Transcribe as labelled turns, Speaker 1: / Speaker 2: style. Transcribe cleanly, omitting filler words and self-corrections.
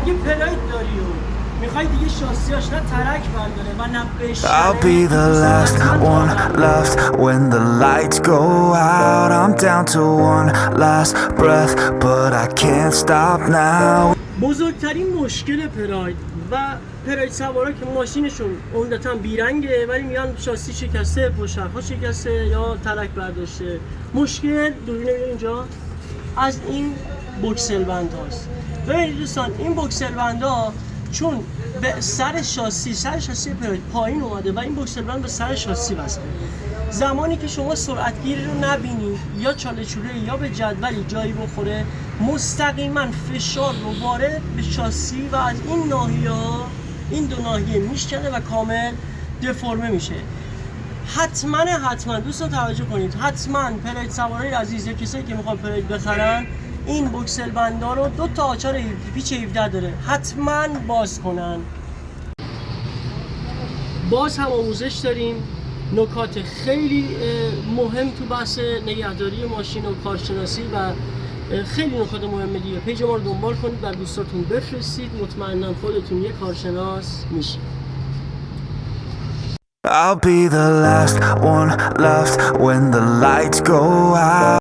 Speaker 1: اگه پراید داری و میخوای دیگه شاسیاش نه ترک برداره و نه
Speaker 2: I'll be the last one left when the lights go out. I'm down to one last breath, but I can't stop now.
Speaker 1: بزرگترین مشکل پراید و پراید سوارا که ماشینشون عمدتاً بیرنگه ولی میان شاسی شکسته، پشت‌ها شکسته یا ترک برداشته. مشکل دوربین اینجا از این بوکسل بند هاست. ببینید دوستان این بوکسل بند ها چون به سر شاسی پراید پایین اومده و این بوکسل بند به سر شاسی وصله. زمانی که شما سرعتگیری رو نبینید یا چاله چوله یا به جدولی جایی بخوره مستقیما فشار رو وارد به شاسی و از این ناحیه ها این دو ناحیه میشکنه و کامل دفرمه میشه. حتما دوستان توجه کنید، حتما پراید سوارای عزیز یا کسایی که میخوان پراید بخرن این بوکسل بندا رو 2 تا آچار پیچ 17 داره حتما باز کنن. باز هم آموزش داریم نکات خیلی مهم تو بحث نگهداری ماشین و کارشناسی و خیلی نکات مهمه دیگه. پیج ما رو دنبال کنید، بر دوستاتون بفرستید، مطمئنا خودتون یک کارشناس میشید.
Speaker 2: I'll be the last one left when the lights go out.